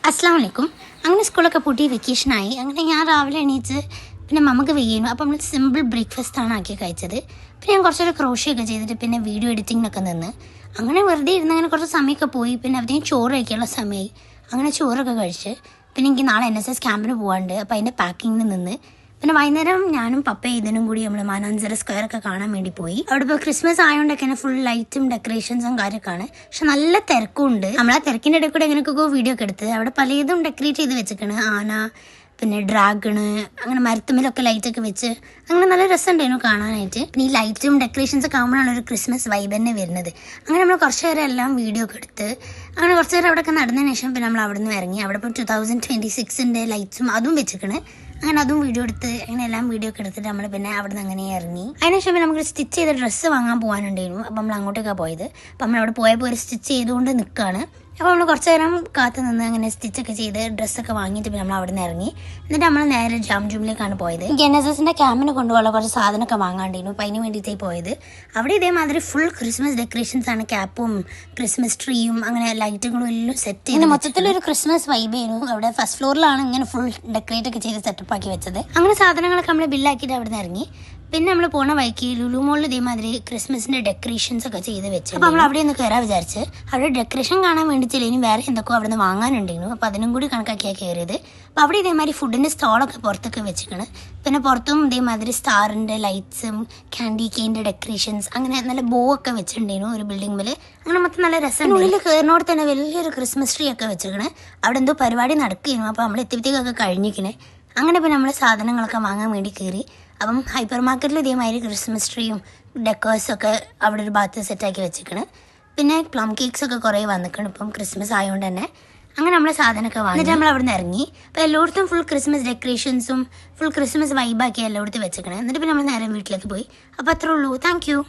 അസ്സലാമലൈക്കും. അങ്ങനെ സ്കൂളൊക്കെ പൂട്ടി വെക്കേഷനായി. അങ്ങനെ ഞാൻ രാവിലെ എണീച്ച് പിന്നെ മമ്മക്ക് വെയ്യുന്നു. അപ്പോൾ നമ്മൾ സിമ്പിൾ ബ്രേക്ക്ഫാസ്റ്റാണ് ആക്കി കഴിച്ചത്. പിന്നെ ഞാൻ കുറച്ചൊരു ക്രോഷിയൊക്കെ ചെയ്തിട്ട് പിന്നെ വീഡിയോ എഡിറ്റിങ്ങിനൊക്കെ നിന്ന് അങ്ങനെ വെറുതെ ഇരുന്ന് അങ്ങനെ കുറച്ച് സമയമൊക്കെ പോയി. പിന്നെ അതിന് ചോറ് കഴിക്കാനുള്ള സമയമായി. അങ്ങനെ ചോറൊക്കെ കഴിച്ച് പിന്നെ എനിക്ക് നാളെ NSS ക്യാമ്പിന് പോകാണ്ട്. അപ്പോൾ അതിൻ്റെ പാക്കിങ്ങിന് നിന്ന് പിന്നെ വൈകുന്നേരം ഞാനും പപ്പയും ഇതിനും കൂടി നമ്മൾ മാനാഞ്ചിറ സ്ക്വയറൊക്കെ കാണാൻ വേണ്ടി പോയി. അവിടെ ഇപ്പോൾ ക്രിസ്മസ് ആയതുകൊണ്ടൊക്കെ ഫുൾ ലൈറ്റും ഡെക്കറേഷൻസും കാര്യമൊക്കെയാണ്. പക്ഷെ നല്ല തിരക്കുണ്ട്. നമ്മൾ ആ തിരക്കിൻ്റെ ഇടയിൽ കൂടെ എങ്ങനെയൊക്കെ വീഡിയോ ഒക്കെ എടുത്ത് അവിടെ പലതും ഡെക്കറേറ്റ് ചെയ്ത് വെച്ചിരിക്കണ്. ആന, പിന്നെ ഡ്രാഗണ്, അങ്ങനെ മരത്തുമ്മിലൊക്കെ ലൈറ്റൊക്കെ വെച്ച് അങ്ങനെ നല്ല രസമുണ്ടായിരുന്നു കാണാനായിട്ട്. പിന്നെ ഈ ലൈറ്റും ഡെക്കറേഷൻസ് ഒക്കെ ആകുമ്പോഴാണ് ഒരു ക്രിസ്മസ് വൈബ് തന്നെ വരുന്നത്. അങ്ങനെ നമ്മൾ കുറച്ച് നേരം എല്ലാം വീഡിയോ ഒക്കെ എടുത്ത് അങ്ങനെ കുറച്ച് നേരം അവിടെയൊക്കെ നടന്നതിന് ശേഷം പിന്നെ നമ്മൾ അവിടെ നിന്ന് ഇറങ്ങി. അവിടെ ഇപ്പോൾ 2026 ലൈറ്റ്സും അതും വെച്ചിരിക്കണ്. അങ്ങനെ അതും വീഡിയോ എടുത്ത് അങ്ങനെ എല്ലാം വീഡിയോ ഒക്കെ എടുത്തിട്ട് നമ്മൾ പിന്നെ അവിടെ നിന്ന് അങ്ങനെ ഇറങ്ങി. അതിനുശേഷം പിന്നെ നമുക്ക് സ്റ്റിച്ച് ചെയ്ത ഡ്രസ്സ് വാങ്ങാൻ പോകാനുണ്ടായിരുന്നു. അപ്പം നമ്മൾ അങ്ങോട്ടേക്കാണ് പോയത്. അപ്പം നമ്മൾ അവിടെ പോയപ്പോൾ ഒരു സ്റ്റിച്ച് ചെയ്തുകൊണ്ട് നിൽക്കുകയാണ്. അപ്പോൾ നമ്മൾ കുറച്ച് നേരം കാത്തു നിന്ന് അങ്ങനെ സ്റ്റിച്ചൊക്കെ ചെയ്ത് ഡ്രസ്സൊക്കെ വാങ്ങിയിട്ട് പിന്നെ നമ്മൾ അവിടെ നിന്ന് ഇറങ്ങി. എന്നിട്ട് നമ്മൾ നേരെ ജാംജൂമിലേക്കാണ് പോയത്. എനിക്ക് NSSൻ്റെ ക്യാമ്പിന് കൊണ്ടുപോകാനുള്ള കുറച്ച് സാധനമൊക്കെ വാങ്ങാണ്ടിരുന്നു. അപ്പം അതിന് വേണ്ടിയിട്ടേ പോയത്. അവിടെ ഇതേമാതിരി ഫുൾ ക്രിസ്മസ് ഡെക്കറേഷൻസ് ആണ്. ക്യാപ്പും ക്രിസ്മസ് ട്രീയും അങ്ങനെ ലൈറ്റുകളും എല്ലാം സെറ്റ് ചെയ്ത് മൊത്തത്തിലൊരു ക്രിസ്മസ് വൈബ് ആയിരുന്നു. അവിടെ ഫസ്റ്റ് ഫ്ലോറിലാണ് ഇങ്ങനെ ഫുൾ ഡെക്കറേറ്റ് ഒക്കെ ചെയ്ത് സെറ്റപ്പ് ആക്കി വെച്ചത്. അങ്ങനെ സാധനങ്ങളൊക്കെ നമ്മൾ ബില്ലാക്കിയിട്ട് അവിടെ നിന്ന് ഇറങ്ങി. പിന്നെ നമ്മൾ പോണ വഴിക്ക് ലുലു മോളിൽ ഇതേമാതിരി ക്രിസ്മസിൻ്റെ ഡെക്കറേഷൻസ് ഒക്കെ ചെയ്ത് വെച്ചു. അപ്പോൾ നമ്മൾ അവിടെ നിന്ന് കയറാൻ വിചാരിച്ച് അവിടെ ഡെക്കറേഷൻ കാണാൻ വേണ്ടിയിട്ടില്ല, ഇനി വേറെ എന്തൊക്കെയോ അവിടെ നിന്ന് വാങ്ങാനുണ്ടായിരുന്നു. അപ്പോൾ അതിനും കൂടി കണക്കാക്കിയാണ് കയറിയത്. അപ്പോൾ അവിടെ ഇതേമാതിരി ഫുഡിൻ്റെ സ്റ്റോളൊക്കെ പുറത്തൊക്കെ വെച്ചിരിക്കണം. പിന്നെ പുറത്തും ഇതേമാതിരി സ്റ്റാറിൻ്റെ ലൈറ്റ്സും ക്യാൻഡി കെയിൻ്റെ ഡെക്കറേഷൻസ് അങ്ങനെ നല്ല ബോ ഒക്കെ വെച്ചിട്ടുണ്ടായിരുന്നു ഒരു ബിൽഡിംഗിൽ. അങ്ങനെ മൊത്തം നല്ല രസം. ഉള്ളിൽ കയറിനോട് തന്നെ വലിയൊരു ക്രിസ്മസ് ട്രീ ഒക്കെ വെച്ചിരിക്കണേ. അവിടെ എന്തോ പരിപാടി നടക്കുകയായിരുന്നു. അപ്പോൾ നമ്മൾ എത്തിയപ്പോഴത്തേക്കൊക്കെ കഴിഞ്ഞിരിക്കണേ. അങ്ങനെ ഇപ്പോൾ നമ്മൾ സാധനങ്ങളൊക്കെ വാങ്ങാൻ വേണ്ടി കയറി. അപ്പം ഹൈപ്പർ മാർക്കറ്റിൽ ഇതേമാതിരി ക്രിസ്മസ് ട്രീയും ഡെക്കേഴ്സൊക്കെ അവിടെ ഒരു ഭാഗത്ത് സെറ്റാക്കി വെച്ചിരിക്കണ്. പിന്നെ പ്ലം കേക്ക്സ് ഒക്കെ കുറേ വന്നിക്കണം ഇപ്പം ക്രിസ്മസ് ആയതുകൊണ്ട് തന്നെ. അങ്ങനെ നമ്മൾ സാധനമൊക്കെ വാങ്ങിയിട്ട് നമ്മൾ അവിടെ നിന്ന് ഇറങ്ങി. അപ്പോൾ എല്ലായിടത്തും ഫുൾ ക്രിസ്മസ് ഡെക്കറേഷൻസും ഫുൾ ക്രിസ്മസ് വൈബാക്കി എല്ലായിടത്തും വെച്ചിരിക്കണം. എന്നിട്ട് പിന്നെ നമ്മൾ നേരെ വീട്ടിലേക്ക് പോയി. അപ്പോൾ അത്രേ ഉള്ളൂ. Thank you.